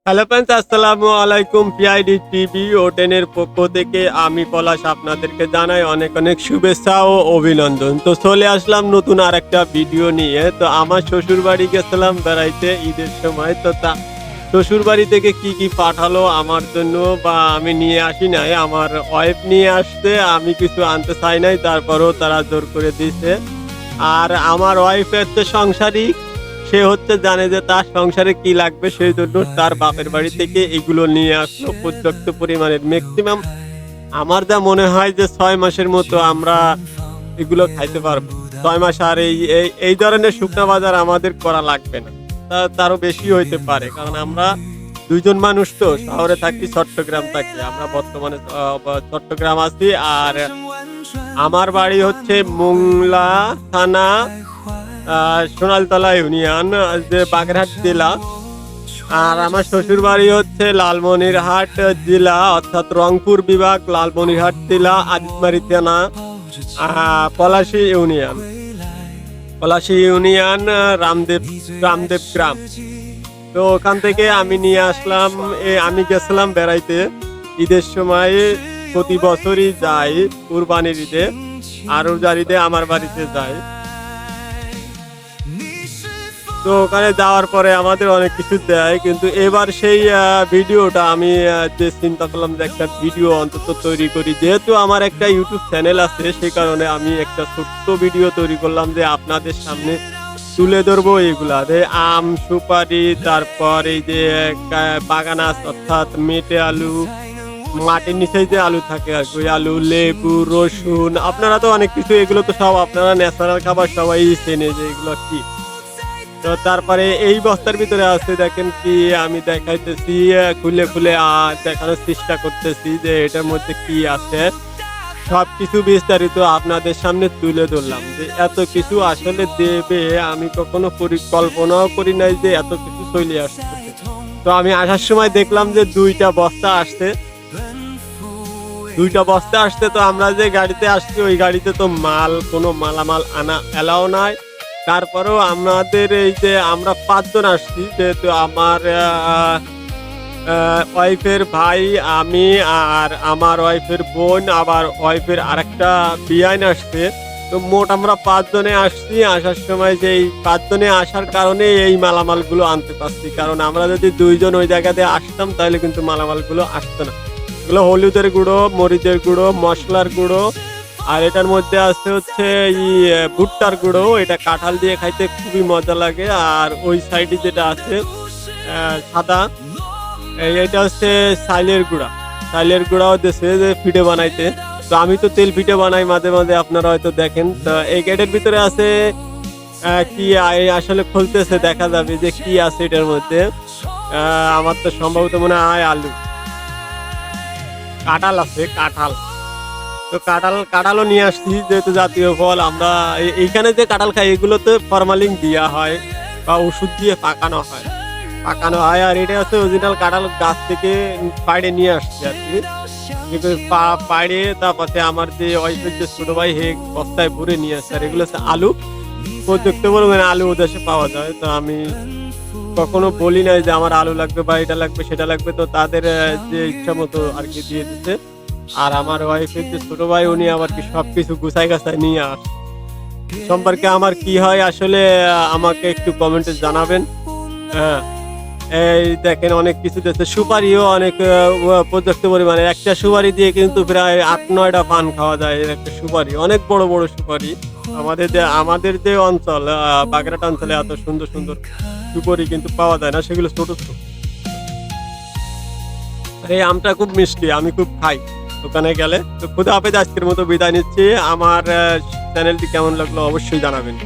Hello friends, আসসালামু আলাইকুম। PID TV ও 10 এর পক্ষ থেকে আমি পলাশ আপনাদেরকে জানাই অনেক অনেক শুভেচ্ছা ও অভিনন্দন। তো চলে আসলাম নতুন আরেকটা ভিডিও নিয়ে। তো আমার শ্বশুর বাড়ি গেছিলাম বেড়াইতে ঈদের সময়। তো শ্বশুর বাড়ি থেকে কি কি পাঠালো আমার জন্য বা আমি নিয়ে আসি নাই, আমার ওয়াইফ নিয়ে আসছে। আমি কিছু আনতে চাই নাই, তারপরেও তারা জোর করে দিয়েছে। আর আমার ওয়াইফ হচ্ছে সংসারী, সে হচ্ছে জানে যে তার সংসারে কি লাগবে, সেই জন্য তার বাপের বাড়ি থেকে এগুলো নিয়ে আসলো পর্যাপ্ত পরিমাণের। ম্যাক্সিমাম আমার যা মনে হয় যে 6 মাসের মতো আমরা এগুলো খাইতে পারবো। 6 মাস। আর এই ধরনের শুকনা বাজার আমাদের করা লাগবে না, তারও বেশি হইতে পারে, কারণ আমরা দুইজন মানুষ, তো শহরে থাকি, চট্টগ্রাম থাকি। আমরা বর্তমানে চট্টগ্রাম আছি। আর আমার বাড়ি হচ্ছে মোংলা থানা, সোনালতলা ইউনিয়ন, যে বাগেরহাট জেলা। আর আমার শ্বশুর বাড়ি হচ্ছে লালমনিরহাট জেলা, অর্থাৎ রংপুর বিভাগ, লালমনিরহাট জেলা, আজিতমারি থানা, পলাশী ইউনিয়ন, রামদেব গ্রাম। তো ওখান থেকে আমি নিয়ে আসলাম। আমি গেছিলাম বেড়াইতে ঈদের সময়, প্রতি বছরই যাই কুরবানির ঈদে আর রোজার ঈদে আমার বাড়িতে যাই। তো ওখানে যাওয়ার পরে আমাদের অনেক কিছু দেয়, কিন্তু এবার সেই ভিডিওটা আমি যে চিন্তা করলাম যে একটা ভিডিও অন্তত তৈরি করি, যেহেতু আমার একটা ইউটিউব চ্যানেল আছে, সেই কারণে আমি একটা ছোট্ট ভিডিও তৈরি করলাম যে আপনাদের সামনে তুলে ধরবো এগুলা। আম, সুপারি, তারপর এই যে বাগানাস, অর্থাৎ মেটে আলু, মাটির নিচে যে আলু থাকে আর কি, আলু, লেবু, রসুন। আপনারা তো অনেক কিছু, এগুলো তো সব আপনারা ন্যাচারাল খাবার সবাই চেনে যে এগুলো কি। তো তারপরে এই বস্তার ভিতরে আছে, দেখেন কি আমি দেখাইতেছি, খুলে খুলে দেখানোর চেষ্টা করতেছি যে এটার মধ্যে কি আছে। সবকিছু বিস্তারিত আপনাদের সামনে তুলে ধরলাম যে এত কিছু আসলে দেবে আমি কখনো পরিকল্পনাও করি নাই যে এত কিছু চলে আসছে। তো আমি আসার সময় দেখলাম যে দুইটা বস্তা আসছে। তো আমরা যে গাড়িতে আসছি ওই গাড়িতে তো কোনো মালামাল আনা এলাও নাই। তারপরেও আমাদের এই যে আমরা 5 জন আসছি, যেহেতু আমার ওয়াইফের ভাই, আমি, আর আমার ওয়াইফের বোন, আবার ওয়াইফের আরেকটা বিয়াইন আসছে। তো মোট আমরা 5 জনে আসছি। আসার সময় যে এই 5 জনে আসার কারণে এই মালামালগুলো আনতে পারছি, কারণ আমরা যদি 2 জন ওই জায়গাতে আসতাম তাহলে কিন্তু মালামালগুলো আসতো না। এগুলো হলুদের গুঁড়ো, মরিচের গুঁড়ো, মশলার গুঁড়ো, আর এটার মধ্যে আছে হচ্ছে ভুট্টার গুঁড়ো। এটা কাঁঠাল দিয়ে খাইতে খুবই মজা লাগে। আর ওই সাইডে যেটা আছে সাদা, এটা হচ্ছে চাইলের গুঁড়াও দেশে যে পিঠে বানাইতে। তো আমি তো তেল পিঠে বানাই মাঝে মাঝে, আপনারা হয়তো দেখেন। তো এই গেটের ভিতরে আছে কি আসলে খুলতেছে, দেখা যাবে যে কি আছে এটার মধ্যে। আমার তো সম্ভবত মনে হয় আলু, কাঁঠাল আছে, কাঁঠাল। তো কাঁঠালও নিয়ে আসছি, যেহেতু জাতীয় ফল। আমরা এইখানে যে কাঁঠাল খাই এগুলোতে ফরমালিন দেওয়া হয় বা ওষুধ দিয়ে পাকানো হয়। আর এটা হচ্ছে অরিজিনাল কাঁঠাল, গাছ থেকে পাড়ে নিয়ে আসছে আর কি। পাড়ে তারপরে আমার যে ওয়াইফের যে ছোট ভাই, হে বস্তায় ভরে নিয়ে আসছে। আর এগুলো হচ্ছে আলু, পর্যাপ্ত পরিমাণে আলু ওদেশে পাওয়া যায়। তো আমি কখনো বলি নাই যে আমার আলু লাগবে বা এটা লাগবে সেটা লাগবে। তো তাদের যে ইচ্ছা মতো আর কি দিয়ে দিচ্ছে। আর আমার ওয়াইফের যে ছোট ভাই, উনি আবার কি সবকিছু গুছাই গাছাই নিয়ে আসে। সম্পর্কে আমার কি হয় আসলে আমাকে একটু কমেন্টে জানাবেন। হ্যাঁ, এই দেখেন অনেক কিছু দিচ্ছে। সুপারিও অনেক পর্যাপ্ত পরিমাণে। একটা সুপারি দিয়ে কিন্তু প্রায় 8-9টা পান খাওয়া যায়। একটা সুপারি, অনেক বড় বড় সুপারি। আমাদের যে অঞ্চল, বাগেরহাট অঞ্চলে এত সুন্দর সুন্দর সুপারি কিন্তু পাওয়া যায় না, সেগুলো ছোট ছোট। এই আমটা খুব মিষ্টি, আমি খুব খাই দোকানে গেলে। তো খুদা হাফেজ, আজকের মতো বিদায় নিচ্ছি। আমার চ্যানেলটি কেমন লাগলো অবশ্যই জানাবেন।